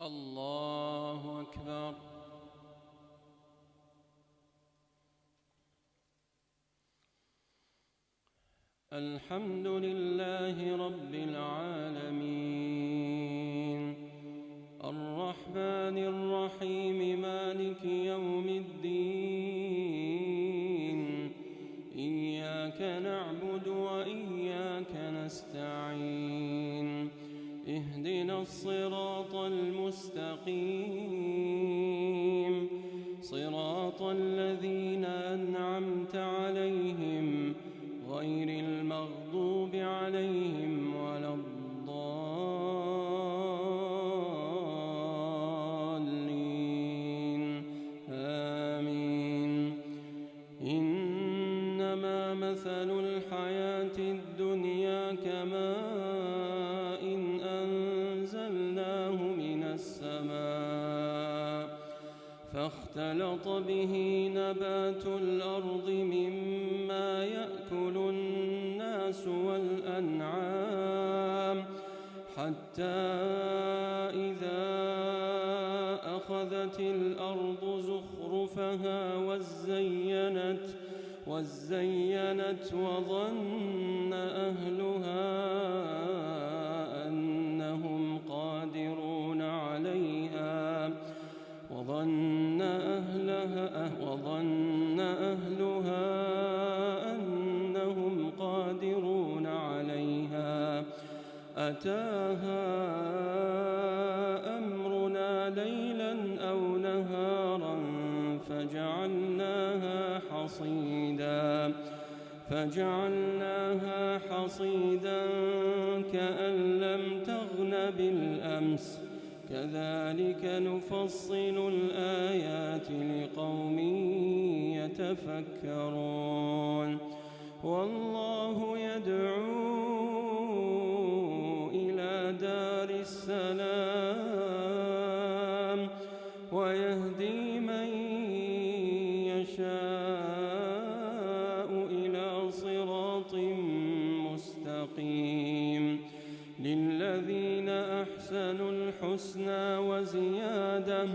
الله أكبر. الحمد لله رب العالمين، الرحمن الرحيم، مالك يوم الدين، إياك نعبد وإياك نستعين، اهدنا الصراط المستقيم، صراط الذين أنعمت عليهم غير المغضوب عليهم ولا الضالين، آمين. إنما مثل الحياة الدنيا كماء أنزلناه من السماء فاختلط به نبات الأرض مما يأكل الناس والأنعام حتى إذا أخذت الأرض زخرفها وزينت وظن أهلها أنهم قادرون عليها أنهم قادرون عليها أتاها أمرنا ليلا أو نهارا فجعلناها حصيدا كأن لم تغن بالأمس كذلك نفصل الآيات لقوم يتفكرون. والله يدعو إلى دار السلام ويهدي من يشاء إلى صراط مستقيم. للذين أحسنوا الحسنى وزيادة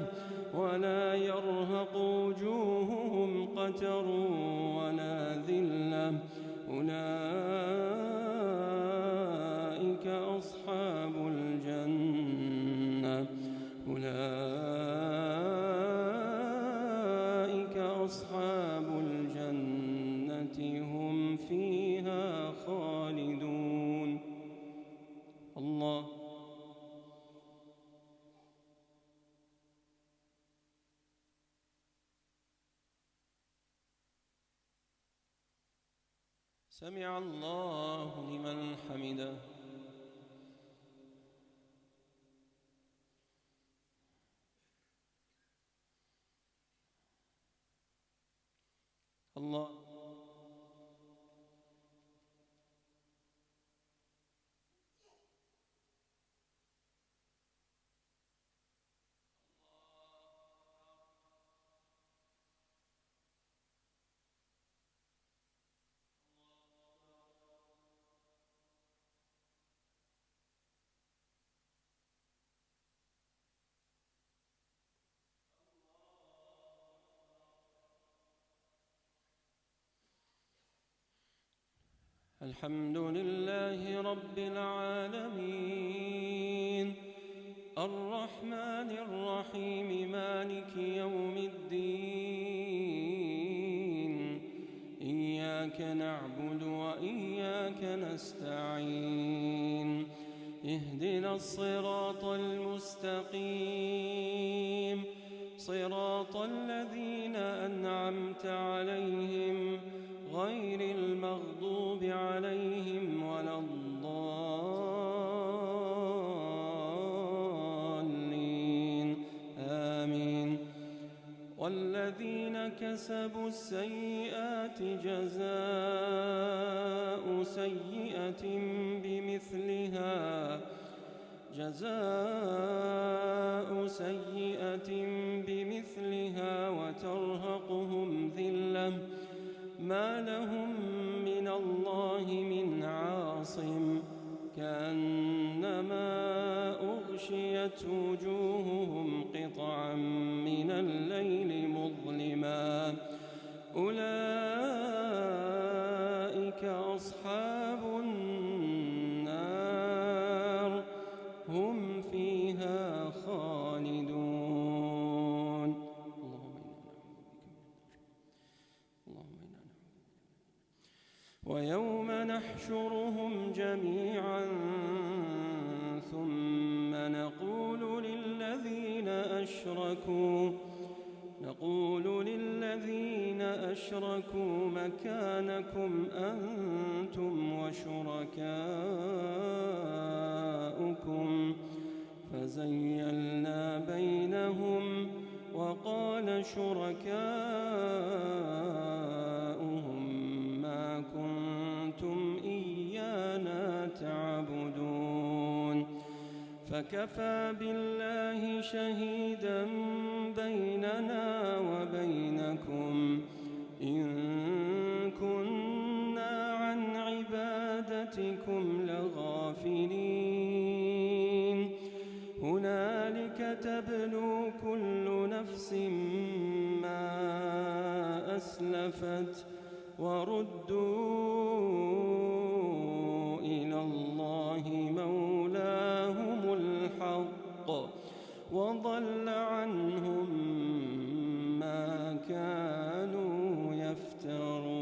ولا يرهق وجوههم قتر ولا ذلة أولئك أصحاب الجنة هم فيها خالدون. الله. سمع الله لمن حمده. الله. الحمد لله رب العالمين، الرحمن الرحيم، مالك يوم الدين، إياك نعبد وإياك نستعين، اهدنا الصراط المستقيم، صراط الذين أنعمت عليهم غير المغضوب عليهم ولا الضالين، آمين. والذين كسبوا السيئات جزاء سيئة بمثلها وترهقهم ذلة ما لهم من الله من عاصم كأنما أغشيت ذهبت وجوههم قطعا من الليل مظلما أولئك أصحاب النار هم فيها خالدون. اللهم إنا نعوذ بك. ويوم نحشرهم جميعا ثم نقول للذين أشركوا مكانكم أنتم وشركاؤكم فزيلنا بينهم وقال شركاؤهم ما كنتم إيانا تعبدون فكفى بالله شهيدا بيننا وبينكم إن كنا عن عبادتكم لغافلين هنالك تبلو كل نفس ما أسلفت وردوا إلى الله مولاهم الحق وضل عنهم ما كانوا يفترون.